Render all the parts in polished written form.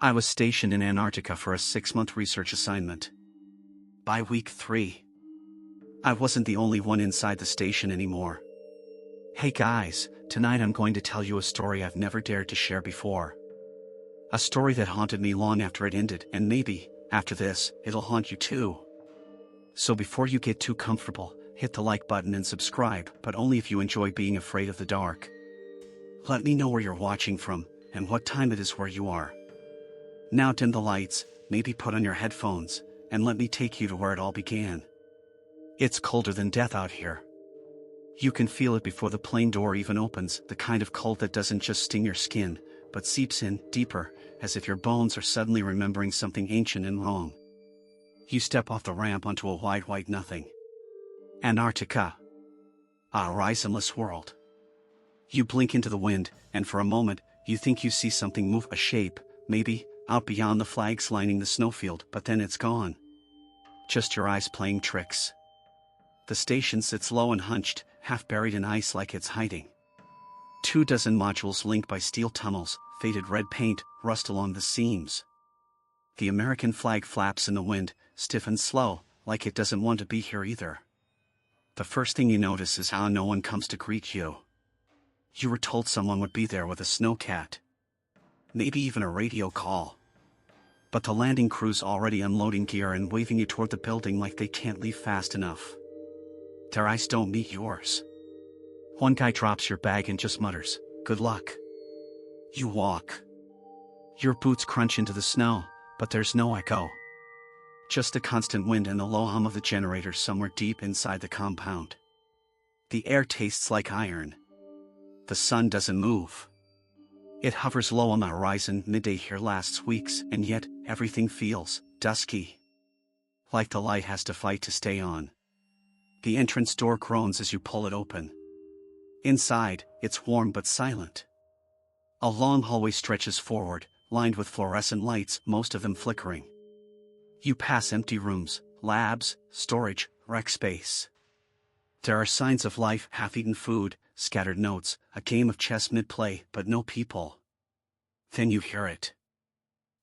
I was stationed in Antarctica for a 6-month research assignment. By week 3, I wasn't the only one inside the station anymore. Hey guys, tonight I'm going to tell you a story I've never dared to share before. A story that haunted me long after it ended, and maybe, after this, it'll haunt you too. So before you get too comfortable, hit the like button and subscribe, but only if you enjoy being afraid of the dark. Let me know where you're watching from, and what time it is where you are. Now dim the lights, maybe put on your headphones, and let me take you to where it all began. It's colder than death out here. You can feel it before the plane door even opens, the kind of cold that doesn't just sting your skin, but seeps in deeper, as if your bones are suddenly remembering something ancient and wrong. You step off the ramp onto a wide white nothing. Antarctica. A horizonless world. You blink into the wind, and for a moment, you think you see something move, a shape, maybe, out beyond the flags lining the snowfield, but then it's gone. Just your eyes playing tricks. The station sits low and hunched, half buried in ice like it's hiding. 24 modules linked by steel tunnels, faded red paint, rust along the seams. The American flag flaps in the wind, stiff and slow, like it doesn't want to be here either. The first thing you notice is how no one comes to greet you. You were told someone would be there with a snowcat. Maybe even a radio call. But the landing crew's already unloading gear and waving you toward the building like they can't leave fast enough. Their eyes don't meet yours. One guy drops your bag and just mutters, "Good luck." You walk. Your boots crunch into the snow, but there's no echo. Just the constant wind and the low hum of the generator somewhere deep inside the compound. The air tastes like iron. The sun doesn't move. It hovers low on the horizon. Midday here lasts weeks, and yet everything feels dusky. Like the light has to fight to stay on. The entrance door groans as you pull it open. Inside, it's warm but silent. A long hallway stretches forward, lined with fluorescent lights, most of them flickering. You pass empty rooms, labs, storage, rec space. There are signs of life, half-eaten food, scattered notes, a game of chess mid-play, but no people. Then you hear it.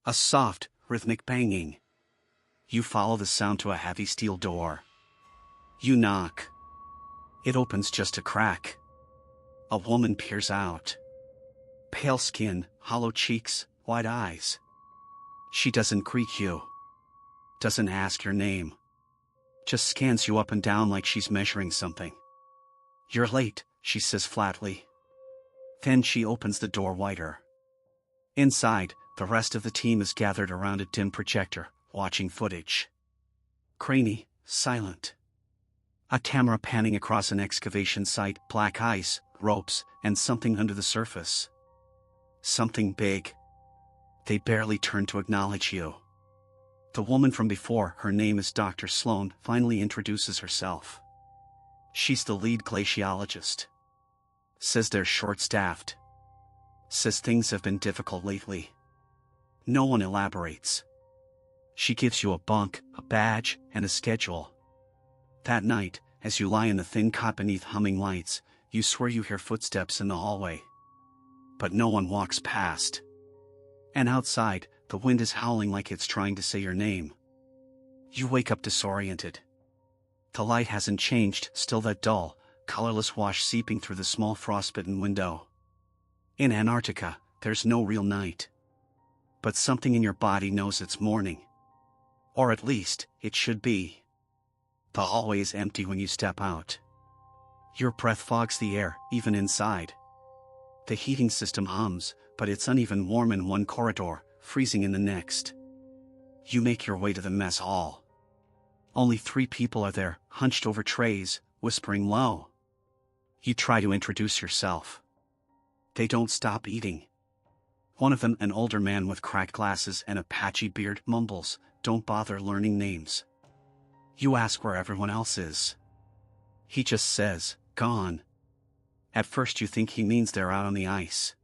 A soft, rhythmic banging. You follow the sound to a heavy steel door. You knock. It opens just a crack. A woman peers out. Pale skin, hollow cheeks, wide eyes. She doesn't greet you. Doesn't ask your name. Just scans you up and down like she's measuring something. "You're late," she says flatly. Then she opens the door wider. Inside, the rest of the team is gathered around a dim projector, watching footage. Craney, silent. A camera panning across an excavation site, black ice, ropes, and something under the surface. Something big. They barely turn to acknowledge you. The woman from before, her name is Dr. Sloan, finally introduces herself. She's the lead glaciologist. Says they're short-staffed. Says things have been difficult lately. No one elaborates. She gives you a bunk, a badge, and a schedule. That night, as you lie in the thin cot beneath humming lights, you swear you hear footsteps in the hallway. But no one walks past. And outside, the wind is howling like it's trying to say your name. You wake up disoriented. The light hasn't changed, still that dull, colorless wash seeping through the small frostbitten window. In Antarctica, there's no real night. But something in your body knows it's morning. Or at least, it should be. The hallway is empty when you step out. Your breath fogs the air, even inside. The heating system hums, but it's uneven warm in one corridor, freezing in the next. You make your way to the mess hall. Only 3 people are there, hunched over trays, whispering low. You try to introduce yourself. They don't stop eating. One of them, an older man with cracked glasses and a patchy beard, mumbles, "Don't bother learning names." You ask where everyone else is. He just says, "Gone." At first you think he means they're out on the ice.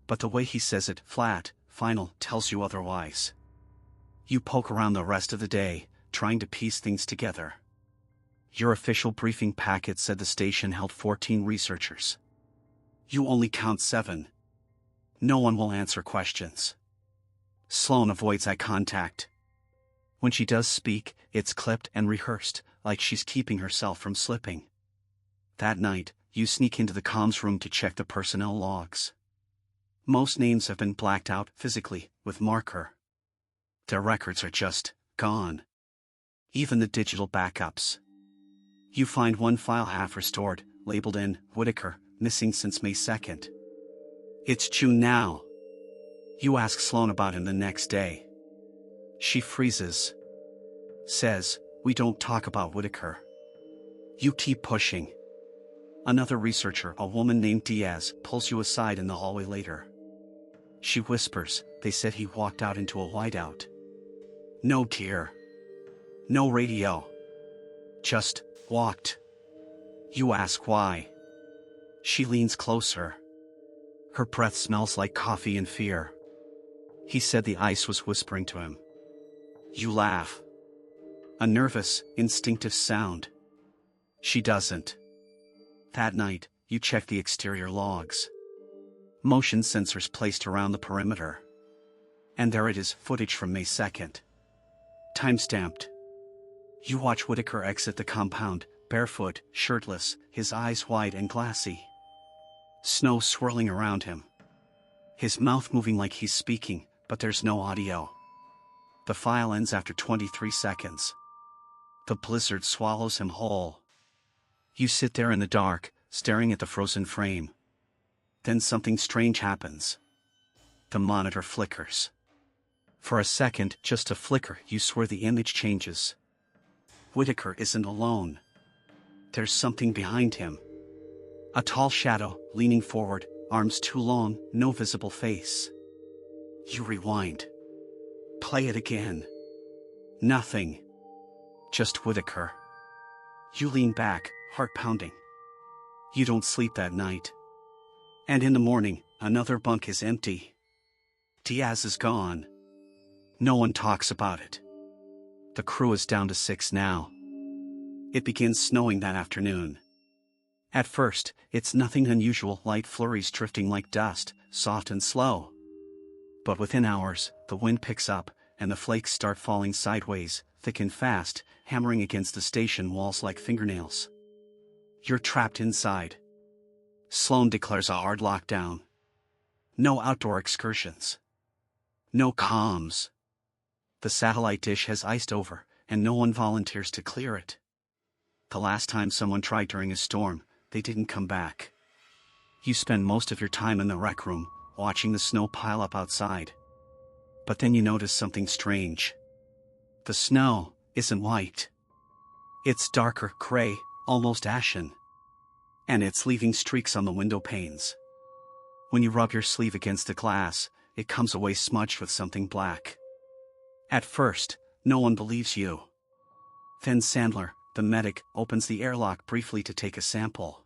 But the way he says it, flat, final, tells you otherwise. You poke around the rest of the day, trying to piece things together. Your official briefing packet said the station held 14 researchers. You only count 7. No one will answer questions. Sloane avoids eye contact. When she does speak, it's clipped and rehearsed, like she's keeping herself from slipping. That night, you sneak into the comms room to check the personnel logs. Most names have been blacked out physically, with marker. Their records are just gone. Even the digital backups. You find one file half restored, labeled in Whitaker, missing since May 2nd. It's June now. You ask Sloane about him the next day. She freezes. Says, we don't talk about Whitaker. You keep pushing. Another researcher, a woman named Diaz, pulls you aside in the hallway later. She whispers, they said he walked out into a whiteout. No gear. No radio. Just walked. You ask why. She leans closer. Her breath smells like coffee and fear. He said the ice was whispering to him. You laugh. A nervous, instinctive sound. She doesn't. That night, you check the exterior logs. Motion sensors placed around the perimeter. And there it is, footage from May 2nd. Time-stamped. You watch Whitaker exit the compound, barefoot, shirtless, his eyes wide and glassy. Snow swirling around him. His mouth moving like he's speaking, but there's no audio. The file ends after 23 seconds. The blizzard swallows him whole. You sit there in the dark, staring at the frozen frame. Then something strange happens. The monitor flickers. For a second, just a flicker, you swear the image changes. Whitaker isn't alone. There's something behind him. A tall shadow, leaning forward, arms too long, no visible face. You rewind. Play it again. Nothing. Just Whitaker. You lean back, heart pounding. You don't sleep that night. And in the morning, another bunk is empty. Diaz is gone. No one talks about it. The crew is down to 6 now. It begins snowing that afternoon. At first, it's nothing unusual, light flurries drifting like dust, soft and slow. But within hours, the wind picks up, and the flakes start falling sideways, thick and fast, hammering against the station walls like fingernails. You're trapped inside. Sloane declares a hard lockdown. No outdoor excursions. No comms. The satellite dish has iced over, and no one volunteers to clear it. The last time someone tried during a storm, they didn't come back. You spend most of your time in the rec room, watching the snow pile up outside. But then you notice something strange. The snow isn't white. It's darker, gray, almost ashen. And it's leaving streaks on the window panes. When you rub your sleeve against the glass, it comes away smudged with something black. At first, no one believes you. Then Sandler, the medic, opens the airlock briefly to take a sample.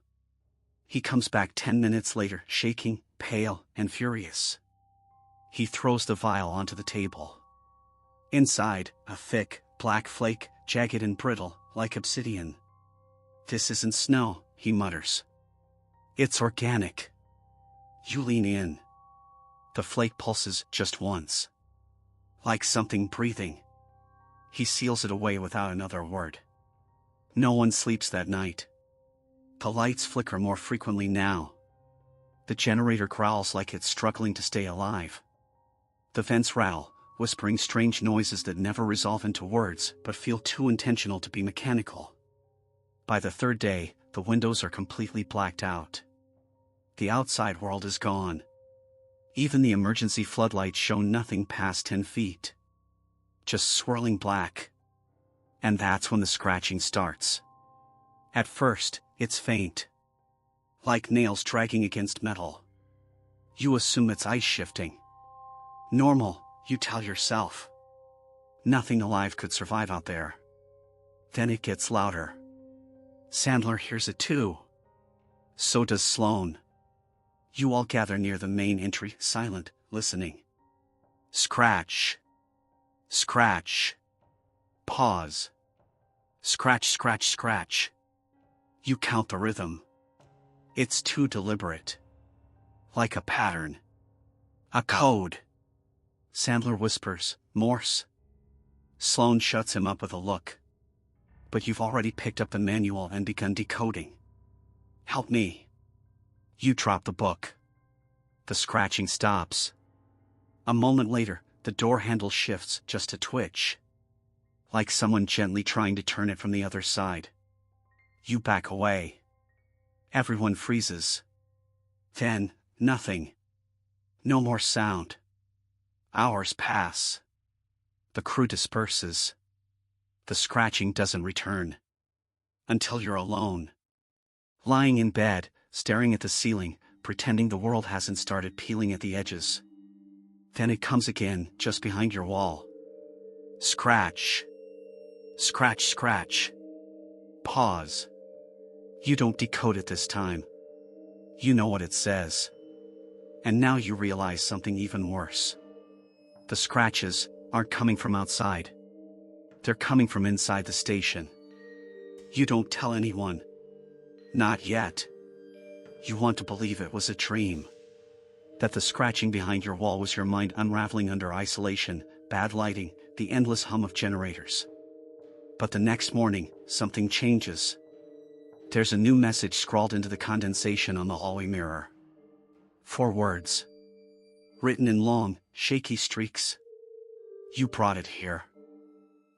He comes back 10 minutes later, shaking, pale, and furious. He throws the vial onto the table. Inside, a thick, black flake, jagged and brittle, like obsidian. This isn't snow, he mutters. It's organic. You lean in. The flake pulses just once. Like something breathing. He seals it away without another word. No one sleeps that night. The lights flicker more frequently now. The generator growls like it's struggling to stay alive. The vents rattle, whispering strange noises that never resolve into words but feel too intentional to be mechanical. By the third day, the windows are completely blacked out. The outside world is gone. Even the emergency floodlights show nothing past 10 feet. Just swirling black. And that's when the scratching starts. At first, it's faint. Like nails dragging against metal. You assume it's ice shifting. Normal, you tell yourself. Nothing alive could survive out there. Then it gets louder. Sandler hears it too. So does Sloane. You all gather near the main entry, silent, listening. Scratch. Scratch. Pause. Scratch, scratch, scratch. You count the rhythm. It's too deliberate. Like a pattern. A code. Sandler whispers, Morse. Sloane shuts him up with a look. But you've already picked up the manual and begun decoding. Help me. You drop the book. The scratching stops. A moment later, the door handle shifts just a twitch. Like someone gently trying to turn it from the other side. You back away. Everyone freezes. Then, nothing. No more sound. Hours pass. The crew disperses. The scratching doesn't return. Until you're alone. Lying in bed, staring at the ceiling, pretending the world hasn't started peeling at the edges. Then it comes again, just behind your wall. Scratch. Scratch, scratch. Pause. You don't decode it this time. You know what it says. And now you realize something even worse. The scratches aren't coming from outside. They're coming from inside the station. You don't tell anyone. Not yet. You want to believe it was a dream. That the scratching behind your wall was your mind unraveling under isolation, bad lighting, the endless hum of generators. But the next morning, something changes. There's a new message scrawled into the condensation on the hallway mirror. 4 words. Written in long, shaky streaks. You brought it here.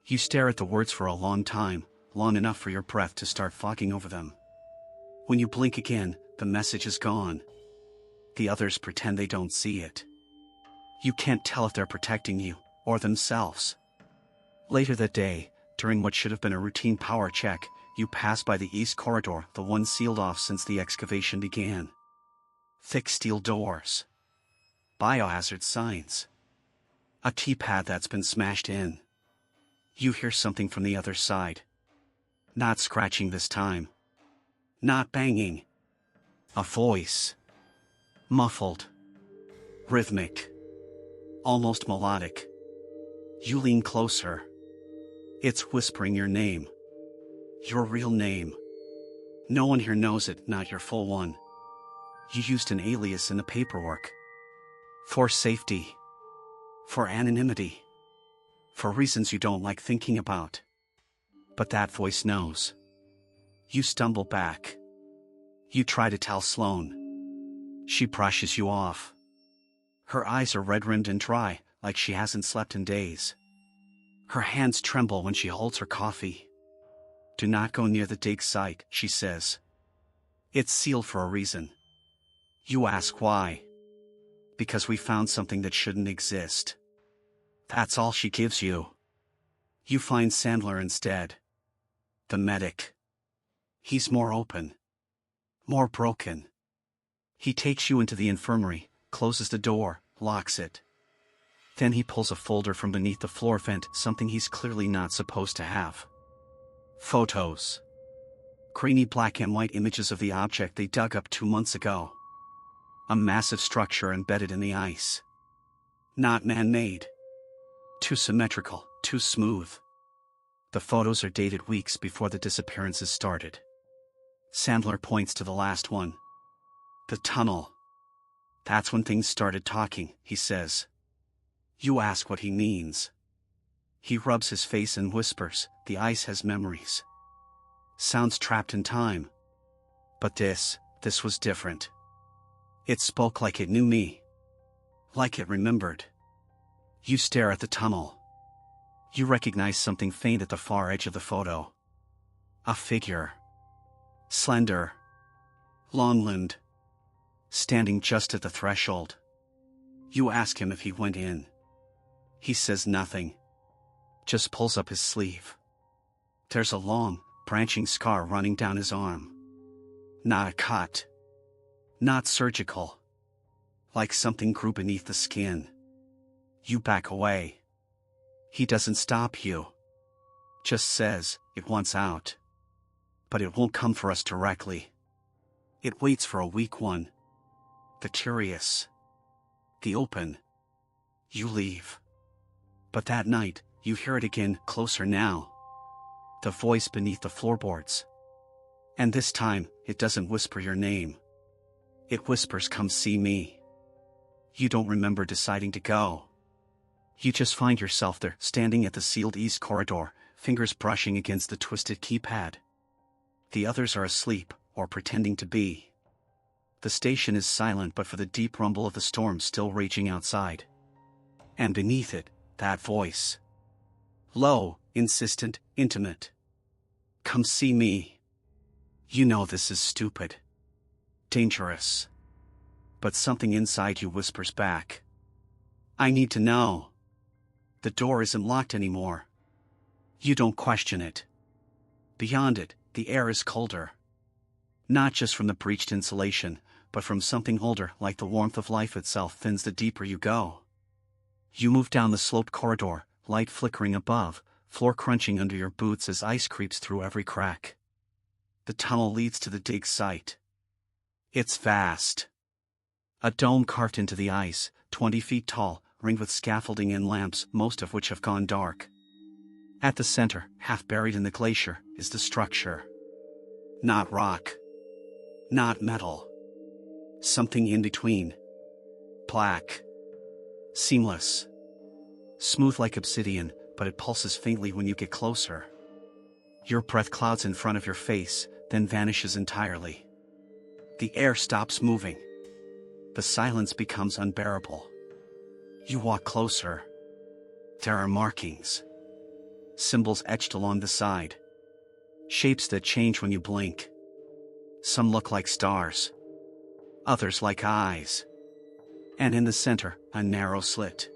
You stare at the words for a long time, long enough for your breath to start fogging over them. When you blink again, the message is gone. The others pretend they don't see it. You can't tell if they're protecting you, or themselves. Later that day, during what should have been a routine power check, you pass by the east corridor, the one sealed off since the excavation began. Thick steel doors. Biohazard signs. A keypad that's been smashed in. You hear something from the other side. Not scratching this time. Not banging. A voice. Muffled. Rhythmic. Almost melodic. You lean closer. It's whispering your name. Your real name. No one here knows it, not your full one. You used an alias in the paperwork. For safety. For anonymity. For reasons you don't like thinking about. But that voice knows. You stumble back. You try to tell Sloane. She brushes you off. Her eyes are red-rimmed and dry, like she hasn't slept in days. Her hands tremble when she holds her coffee. Do not go near the dig site, she says. It's sealed for a reason. You ask why. Because we found something that shouldn't exist. That's all she gives you. You find Sandler instead. The medic. He's more open. More broken. He takes you into the infirmary, closes the door, locks it. Then he pulls a folder from beneath the floor vent, something he's clearly not supposed to have. Photos. Grainy black and white images of the object they dug up 2 months ago. A massive structure embedded in the ice. Not man-made. Too symmetrical, too smooth. The photos are dated weeks before the disappearances started. Sandler points to the last one. The tunnel. That's when things started talking, he says. You ask what he means. He rubs his face and whispers, the ice has memories. Sounds trapped in time. But this was different. It spoke like it knew me. Like it remembered. You stare at the tunnel. You recognize something faint at the far edge of the photo. A figure. Slender. Long-limbed. Standing just at the threshold. You ask him if he went in. He says nothing. Just pulls up his sleeve. There's a long, branching scar running down his arm. Not a cut. Not surgical. Like something grew beneath the skin. You back away. He doesn't stop you. Just says, it wants out. But it won't come for us directly. It waits for a weak one. The curious. The open. You leave. But that night, you hear it again, closer now. The voice beneath the floorboards. And this time, it doesn't whisper your name. It whispers, come see me. You don't remember deciding to go. You just find yourself there, standing at the sealed east corridor, fingers brushing against the twisted keypad. The others are asleep, or pretending to be. The station is silent but for the deep rumble of the storm still raging outside. And beneath it, that voice. Low, insistent, intimate. Come see me. You know this is stupid. Dangerous. But something inside you whispers back. I need to know. The door isn't locked anymore. You don't question it. Beyond it, the air is colder. Not just from the breached insulation, but from something older, like the warmth of life itself thins the deeper you go. You move down the sloped corridor, light flickering above, floor crunching under your boots as ice creeps through every crack. The tunnel leads to the dig site. It's vast. A dome carved into the ice, 20 feet tall, ringed with scaffolding and lamps, most of which have gone dark. At the center, half buried in the glacier, is the structure. Not rock. Not metal. Something in between. Black. Seamless. Smooth like obsidian, but it pulses faintly when you get closer. Your breath clouds in front of your face, then vanishes entirely. The air stops moving. The silence becomes unbearable. You walk closer. There are markings. Symbols etched along the side. Shapes that change when you blink. Some look like stars. Others like eyes. And in the center, a narrow slit.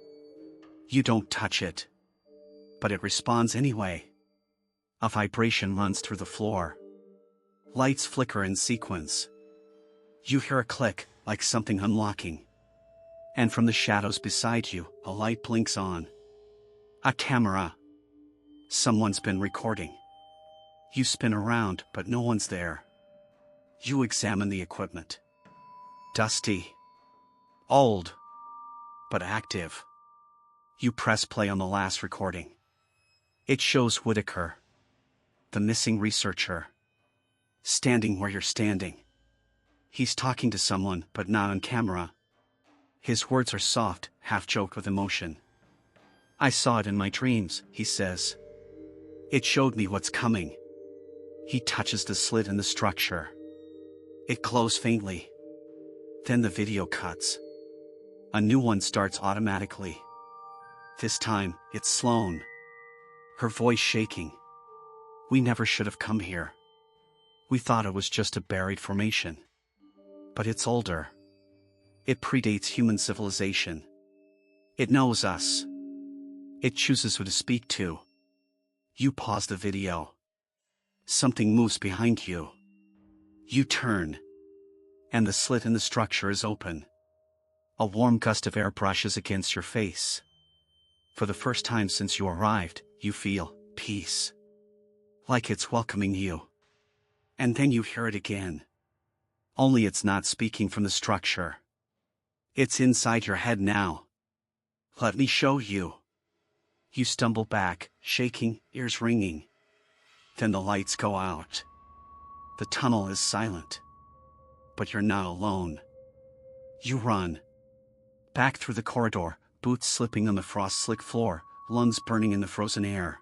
You don't touch it. But it responds anyway. A vibration runs through the floor. Lights flicker in sequence. You hear a click, like something unlocking. And from the shadows beside you, a light blinks on. A camera. Someone's been recording. You spin around, but no one's there. You examine the equipment. Dusty. Old. But active. You press play on the last recording. It shows Whitaker, the missing researcher, standing where you're standing. He's talking to someone, but not on camera. His words are soft, half-choked with emotion. I saw it in my dreams, he says. It showed me what's coming. He touches the slit in the structure. It glows faintly. Then the video cuts. A new one starts automatically. This time, it's Sloane. Her voice shaking. We never should have come here. We thought it was just a buried formation. But it's older. It predates human civilization. It knows us. It chooses who to speak to. You pause the video. Something moves behind you. You turn. And the slit in the structure is open. A warm gust of air brushes against your face. For the first time since you arrived, you feel peace. Like it's welcoming you. And then you hear it again. Only it's not speaking from the structure. It's inside your head now. Let me show you. You stumble back, shaking, ears ringing. Then the lights go out. The tunnel is silent. But you're not alone. You run. Back through the corridor, boots slipping on the frost-slick floor, lungs burning in the frozen air.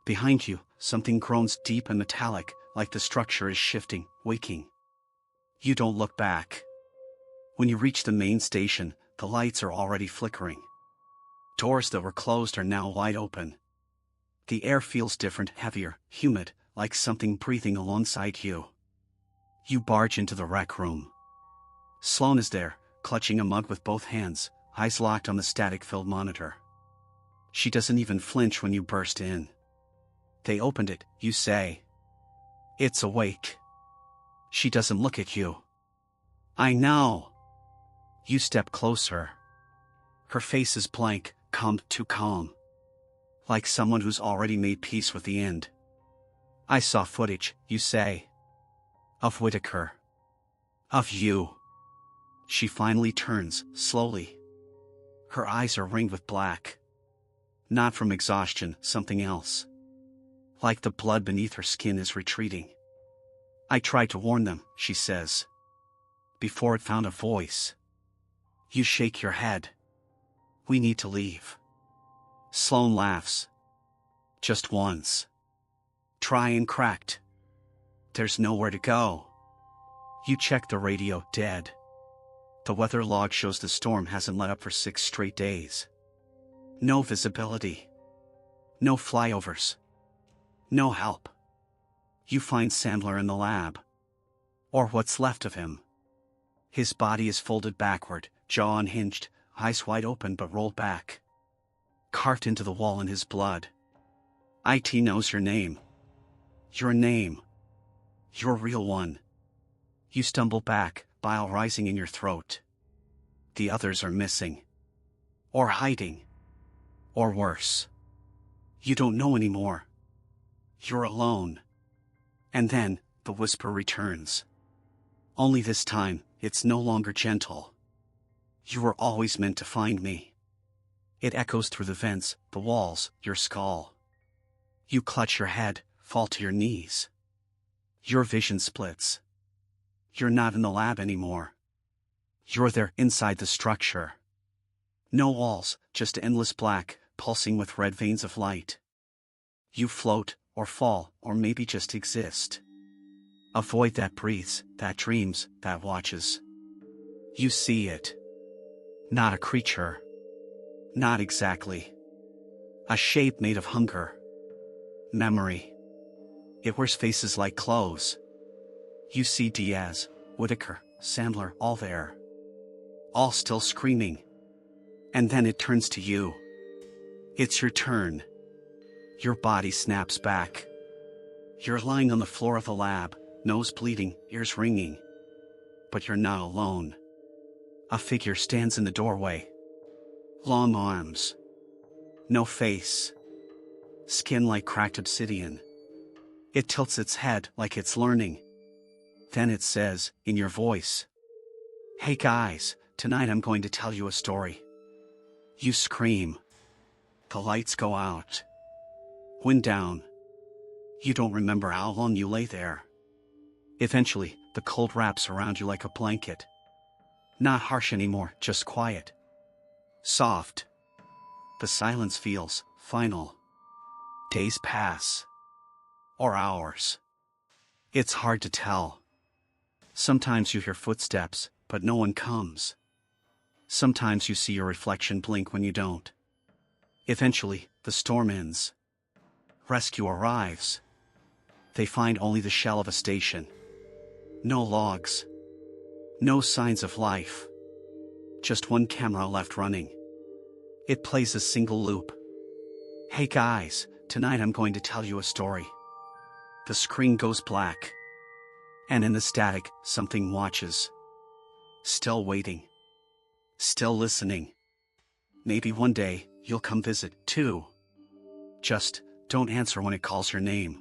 Behind you, something groans deep and metallic, like the structure is shifting, waking. You don't look back. When you reach the main station, the lights are already flickering. Doors that were closed are now wide open. The air feels different, heavier, humid, like something breathing alongside you. You barge into the rec room. Sloane is there, clutching a mug with both hands, eyes locked on the static-filled monitor. She doesn't even flinch when you burst in. They opened it, you say. It's awake. She doesn't look at you. I know. You step closer. Her face is blank, calm, too calm. Like someone who's already made peace with the end. I saw footage, you say. Of Whitaker. Of you. She finally turns, slowly. Her eyes are ringed with black. Not from exhaustion, something else. Like the blood beneath her skin is retreating. I tried to warn them, she says. Before it found a voice. You shake your head. We need to leave. Sloane laughs. Just once. Try and cracked. There's nowhere to go. You check the radio, dead. The weather log shows the storm hasn't let up for 6 straight days. No visibility. No flyovers. No help. You find Sandler in the lab. Or what's left of him. His body is folded backward, jaw unhinged, eyes wide open but rolled back. Carved into the wall in his blood. IT knows your name. Your name. Your real one. You stumble back, bile rising in your throat. The others are missing. Or hiding. Or worse. You don't know anymore. You're alone. And then, the whisper returns. Only this time, it's no longer gentle. You were always meant to find me. It echoes through the vents, the walls, your skull. You clutch your head, fall to your knees. Your vision splits. You're not in the lab anymore. You're there inside the structure. No walls, just endless black, pulsing with red veins of light. You float, or fall, or maybe just exist. A void that breathes, that dreams, that watches. You see it. Not a creature. Not exactly. A shape made of hunger. Memory. It wears faces like clothes. You see Diaz, Whitaker, Sandler, all there. All still screaming. And then it turns to you. It's your turn. Your body snaps back. You're lying on the floor of the lab, nose bleeding, ears ringing. But you're not alone. A figure stands in the doorway. Long arms. No face. Skin like cracked obsidian. It tilts its head like it's learning. Then it says, in your voice, "Hey guys, tonight I'm going to tell you a story." You scream. The lights go out. Wind down. You don't remember how long you lay there. Eventually, the cold wraps around you like a blanket. Not harsh anymore, just quiet. Soft. The silence feels final. Days pass. Or hours. It's hard to tell. Sometimes you hear footsteps, but no one comes. Sometimes you see your reflection blink when you don't. Eventually, the storm ends. Rescue arrives. They find only the shell of a station. No logs. No signs of life. Just one camera left running. It plays a single loop. "Hey guys, tonight I'm going to tell you a story." The screen goes black. And in the static, something watches. Still waiting. Still listening. Maybe one day, you'll come visit, too. Just, don't answer when it calls your name.